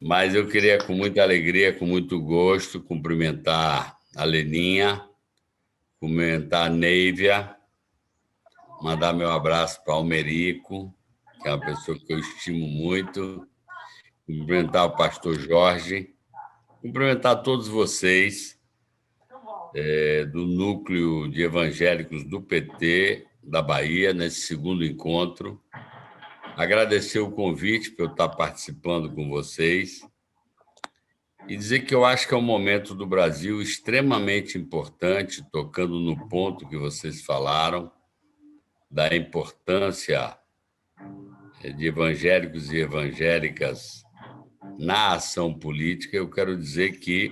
Mas eu queria, com muita alegria, com muito gosto, cumprimentar a Leninha, cumprimentar a Neívia, mandar meu abraço para o Almerico, que é uma pessoa que eu estimo muito, cumprimentar o pastor Jorge, cumprimentar todos vocês do núcleo de evangélicos do PT da Bahia, nesse segundo encontro. Agradecer o convite para eu estar participando com vocês e dizer que eu acho que é um momento do Brasil extremamente importante, tocando no ponto que vocês falaram, da importância de evangélicos e evangélicas na ação política. Eu quero dizer que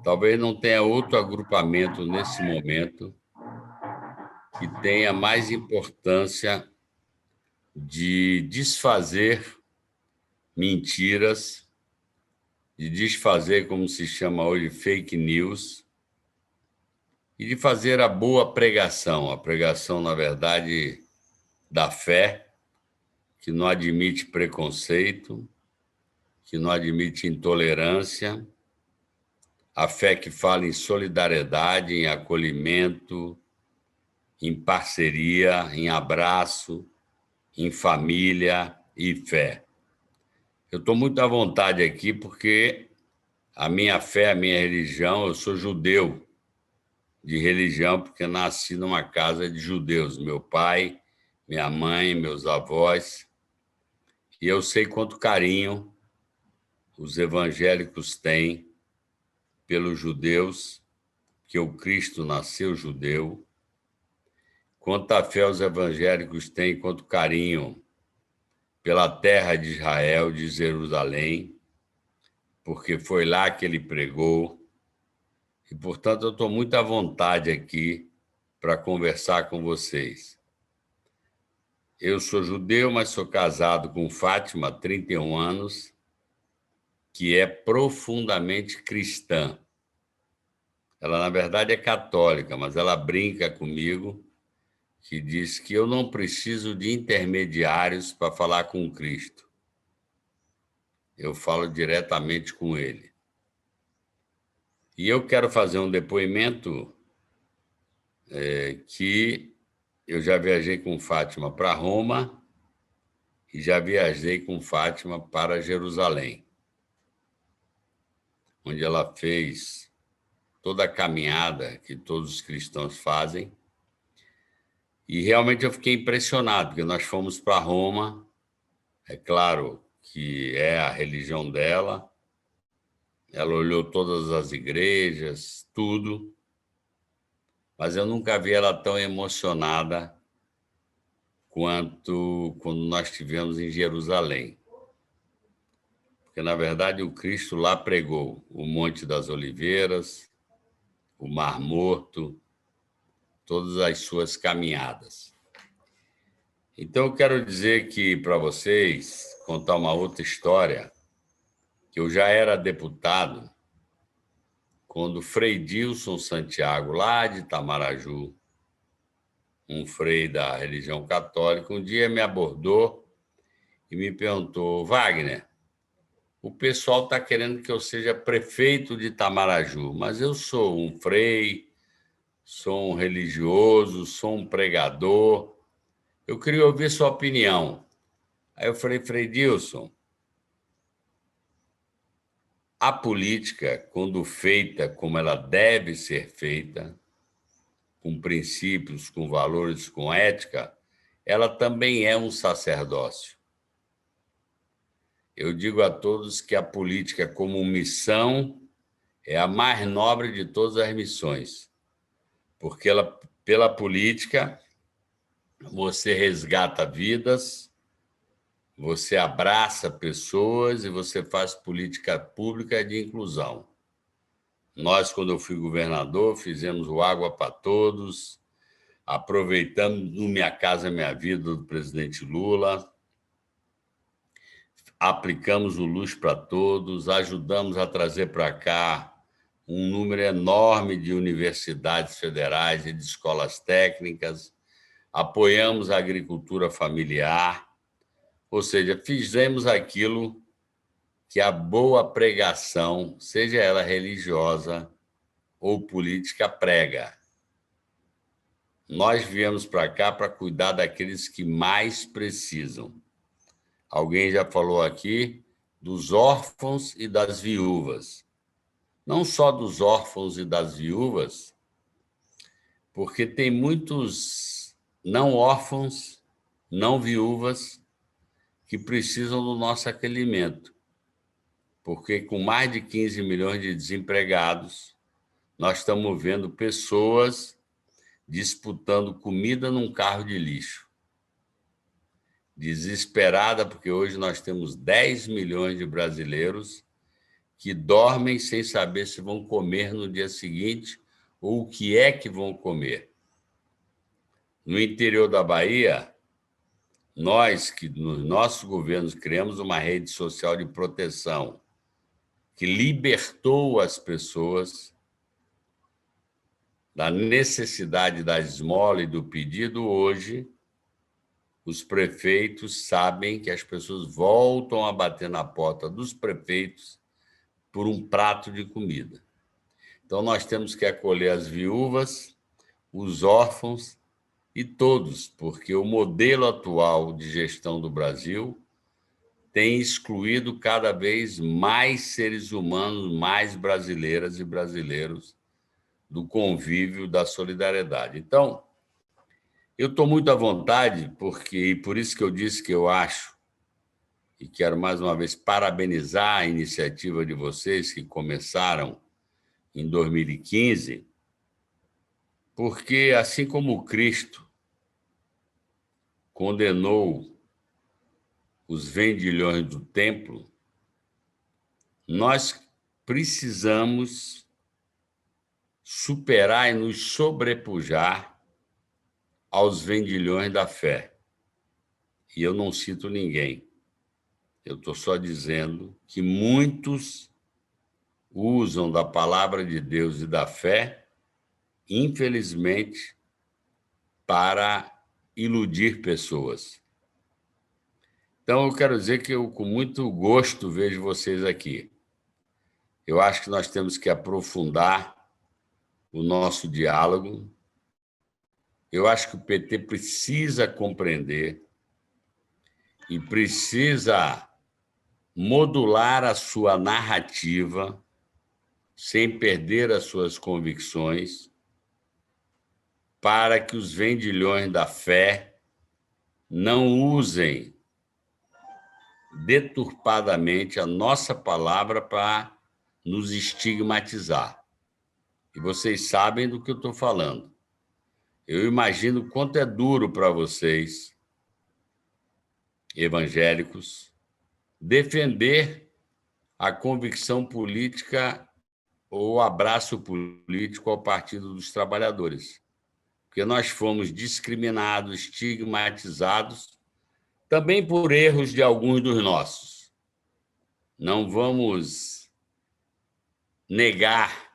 talvez não tenha outro agrupamento nesse momento que tenha mais importância de desfazer mentiras, de desfazer, como se chama hoje, fake news, e de fazer a boa pregação, a pregação, na verdade, da fé, que não admite preconceito, que não admite intolerância, a fé que fala em solidariedade, em acolhimento, em parceria, em abraço, em família e fé. Eu estou muito à vontade aqui porque a minha fé, a minha religião, eu sou judeu de religião porque nasci numa casa de judeus, meu pai, minha mãe, meus avós, e eu sei quanto carinho os evangélicos têm pelos judeus, que o Cristo nasceu judeu, quanta fé os evangélicos têm, quanto carinho pela terra de Israel, de Jerusalém, porque foi lá que ele pregou. E, portanto, eu estou muito à vontade aqui para conversar com vocês. Eu sou judeu, mas sou casado com Fátima, há 31 anos, que é profundamente cristã. Ela, na verdade, é católica, mas ela brinca comigo, que diz que eu não preciso de intermediários para falar com Cristo. Eu falo diretamente com ele. E eu quero fazer um depoimento que eu já viajei com Fátima para Roma e já viajei com Fátima para Jerusalém, onde ela fez toda a caminhada que todos os cristãos fazem. E realmente eu fiquei impressionado, porque nós fomos para Roma, é claro que é a religião dela, ela olhou todas as igrejas, tudo, mas eu nunca vi ela tão emocionada quanto quando nós estivemos em Jerusalém. Porque, na verdade, o Cristo lá pregou o Monte das Oliveiras, o Mar Morto, todas as suas caminhadas. Então, eu quero dizer que, para vocês, contar uma outra história, que eu já era deputado quando Frei Dilson Santiago, lá de Itamaraju, um frei da religião católica, um dia me abordou e me perguntou: Wagner, o pessoal está querendo que eu seja prefeito de Itamaraju, mas eu sou um frei, sou um religioso, sou um pregador, eu queria ouvir sua opinião. Aí eu falei: Frei Dilson, a política, quando feita como ela deve ser feita, com princípios, com valores, com ética, ela também é um sacerdócio. Eu digo a todos que a política como missão é a mais nobre de todas as missões, porque pela política você resgata vidas, você abraça pessoas e você faz política pública de inclusão. Nós, quando eu fui governador, fizemos o Água para Todos, aproveitamos no Minha Casa Minha Vida do presidente Lula, aplicamos o Luz para Todos, ajudamos a trazer para cá um número enorme de universidades federais e de escolas técnicas, apoiamos a agricultura familiar, ou seja, fizemos aquilo que a boa pregação, seja ela religiosa ou política, prega. Nós viemos para cá para cuidar daqueles que mais precisam. Alguém já falou aqui dos órfãos e das viúvas. Não só dos órfãos e das viúvas, porque tem muitos não órfãos, não viúvas, que precisam do nosso acolhimento. Porque com mais de 15 milhões de desempregados, nós estamos vendo pessoas disputando comida num carro de lixo. Desesperada, porque hoje nós temos 10 milhões de brasileiros que dormem sem saber se vão comer no dia seguinte ou o que é que vão comer. No interior da Bahia, nós, que nos nossos governos, criamos uma rede social de proteção que libertou as pessoas da necessidade da esmola e do pedido. Hoje, os prefeitos sabem que as pessoas voltam a bater na porta dos prefeitos por um prato de comida. Então, nós temos que acolher as viúvas, os órfãos e todos, porque o modelo atual de gestão do Brasil tem excluído cada vez mais seres humanos, mais brasileiras e brasileiros do convívio, da solidariedade. Então, eu estou muito à vontade, e por isso que eu disse que eu acho, e quero mais uma vez parabenizar a iniciativa de vocês que começaram em 2015, porque assim como Cristo condenou os vendilhões do templo, nós precisamos superar e nos sobrepujar aos vendilhões da fé. E eu não cito ninguém. Eu estou só dizendo que muitos usam da palavra de Deus e da fé, infelizmente, para iludir pessoas. Então, eu quero dizer que eu, com muito gosto, vejo vocês aqui. Eu acho que nós temos que aprofundar o nosso diálogo. Eu acho que o PT precisa compreender e precisa modular a sua narrativa sem perder as suas convicções, para que os vendilhões da fé não usem deturpadamente a nossa palavra para nos estigmatizar. E vocês sabem do que eu estou falando. Eu imagino quanto é duro para vocês, evangélicos, defender a convicção política ou o abraço político ao Partido dos Trabalhadores. Porque nós fomos discriminados, estigmatizados, também por erros de alguns dos nossos. Não vamos negar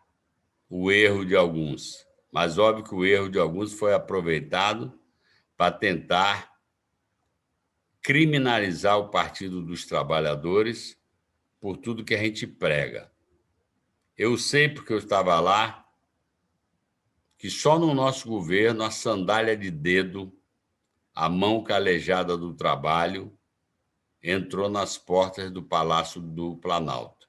o erro de alguns, mas óbvio que o erro de alguns foi aproveitado para tentar criminalizar o Partido dos Trabalhadores por tudo que a gente prega. Eu sei, porque eu estava lá, que só no nosso governo a sandália de dedo, a mão calejada do trabalho, entrou nas portas do Palácio do Planalto.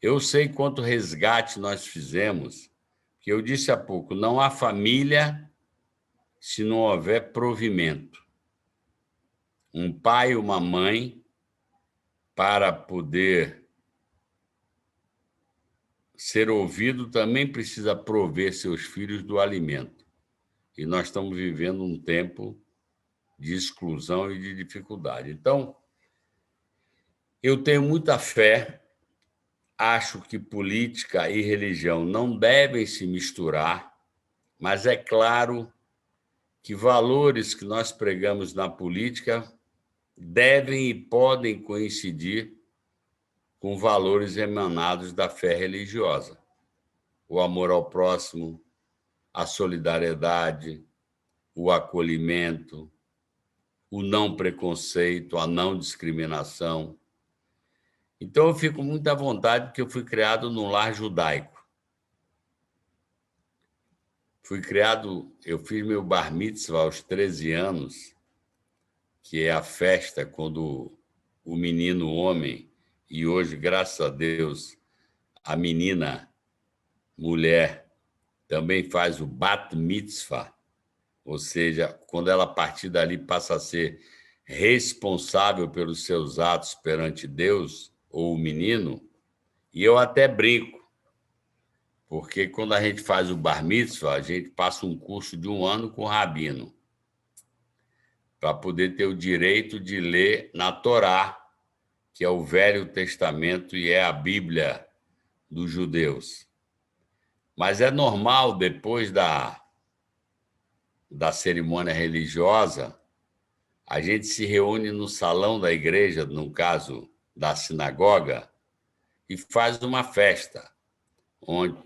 Eu sei quanto resgate nós fizemos, que eu disse há pouco, não há família se não houver provimento. Um pai e uma mãe, para poder ser ouvido, também precisa prover seus filhos do alimento. E nós estamos vivendo um tempo de exclusão e de dificuldade. Então, eu tenho muita fé, acho que política e religião não devem se misturar, mas é claro que valores que nós pregamos na política devem e podem coincidir com valores emanados da fé religiosa. O amor ao próximo, a solidariedade, o acolhimento, o não preconceito, a não discriminação. Então, eu fico muito à vontade, porque eu fui criado num lar judaico. Eu fiz meu bar mitzvah aos 13 anos, que é a festa quando o menino homem, e hoje, graças a Deus, a menina mulher também faz o bat mitzvah, ou seja, quando ela a partir dali passa a ser responsável pelos seus atos perante Deus, ou o menino, e eu até brinco, porque quando a gente faz o bar mitzvah, a gente passa um curso de 1 ano com o rabino, para poder ter o direito de ler na Torá, que é o Velho Testamento e é a Bíblia dos judeus. Mas é normal, depois da cerimônia religiosa, a gente se reúne no salão da igreja, no caso da sinagoga, e faz uma festa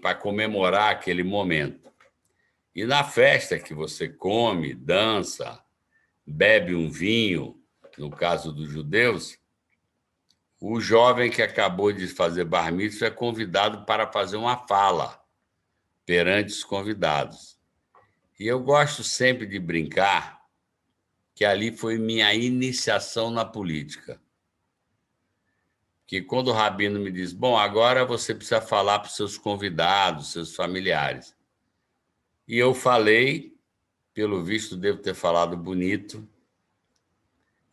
para comemorar aquele momento. E na festa que você come, dança, bebe um vinho, no caso dos judeus, o jovem que acabou de fazer bar mitzvah é convidado para fazer uma fala perante os convidados. E eu gosto sempre de brincar que ali foi minha iniciação na política. Que quando o rabino me diz, bom, agora você precisa falar para os seus convidados, seus familiares. E eu falei, pelo visto devo ter falado bonito,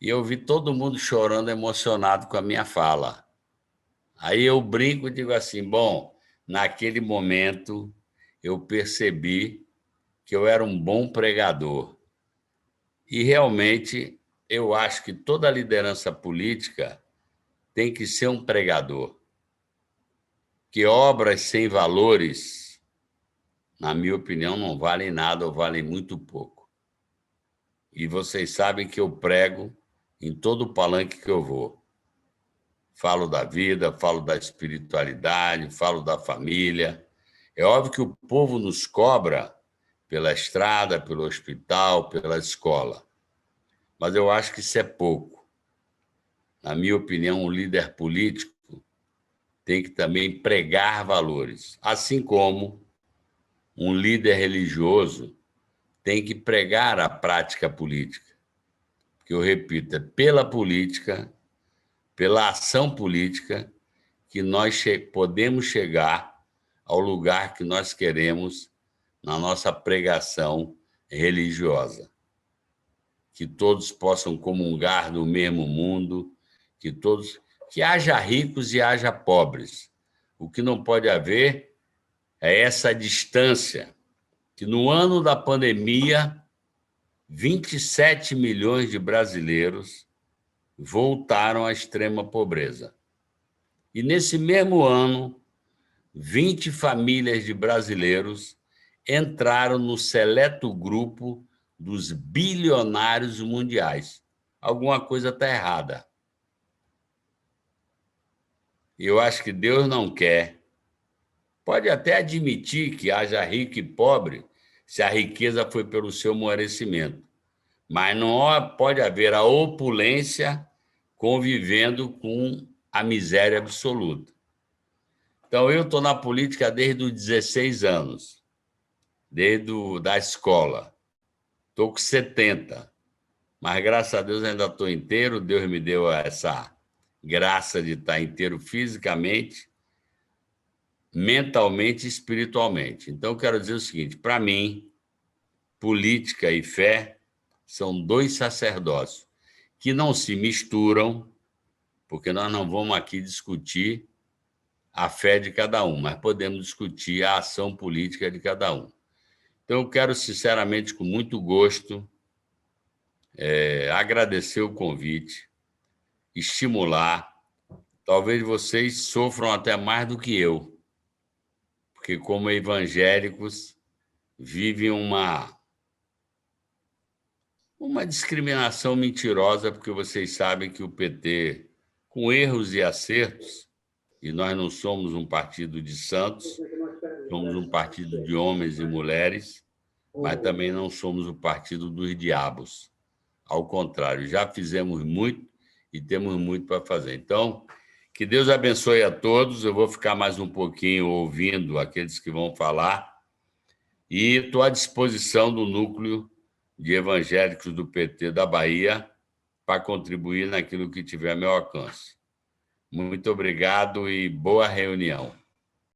e eu vi todo mundo chorando, emocionado com a minha fala. Aí eu brinco e digo assim, bom, naquele momento eu percebi que eu era um bom pregador. E realmente eu acho que toda liderança política tem que ser um pregador. Que obras sem valores, na minha opinião, não valem nada ou valem muito pouco. E vocês sabem que eu prego em todo palanque que eu vou. Falo da vida, falo da espiritualidade, falo da família. É óbvio que o povo nos cobra pela estrada, pelo hospital, pela escola. Mas eu acho que isso é pouco. Na minha opinião, um líder político tem que também pregar valores, assim como um líder religioso tem que pregar a prática política. Que eu repito, é pela política, pela ação política, que nós podemos chegar ao lugar que nós queremos na nossa pregação religiosa. Que todos possam comungar do mesmo mundo, que haja ricos e haja pobres. O que não pode haver é essa distância, que no ano da pandemia, 27 milhões de brasileiros voltaram à extrema pobreza. E nesse mesmo ano, 20 famílias de brasileiros entraram no seleto grupo dos bilionários mundiais. Alguma coisa está errada. Eu acho que Deus não quer. Pode até admitir que haja rico e pobre, se a riqueza foi pelo seu merecimento. Mas não pode haver a opulência convivendo com a miséria absoluta. Então, eu estou na política desde os 16 anos, desde da escola. Estou com 70, mas graças a Deus ainda estou inteiro. Deus me deu essa graça de estar inteiro fisicamente, mentalmente e espiritualmente. Então, eu quero dizer o seguinte, para mim, política e fé são dois sacerdócios que não se misturam, porque nós não vamos aqui discutir a fé de cada um, mas podemos discutir a ação política de cada um. Então, eu quero, sinceramente, com muito gosto, agradecer o convite, estimular. Talvez vocês sofram até mais do que eu, porque, como evangélicos, vivem uma discriminação mentirosa, porque vocês sabem que o PT, com erros e acertos, e nós não somos um partido de santos, somos um partido de homens e mulheres, mas também não somos o partido dos diabos. Ao contrário, já fizemos muito e temos muito para fazer. Então, Que Deus abençoe a todos. Eu vou ficar mais um pouquinho ouvindo aqueles que vão falar e estou à disposição do núcleo de evangélicos do PT da Bahia para contribuir naquilo que tiver a meu alcance. Muito obrigado e boa reunião.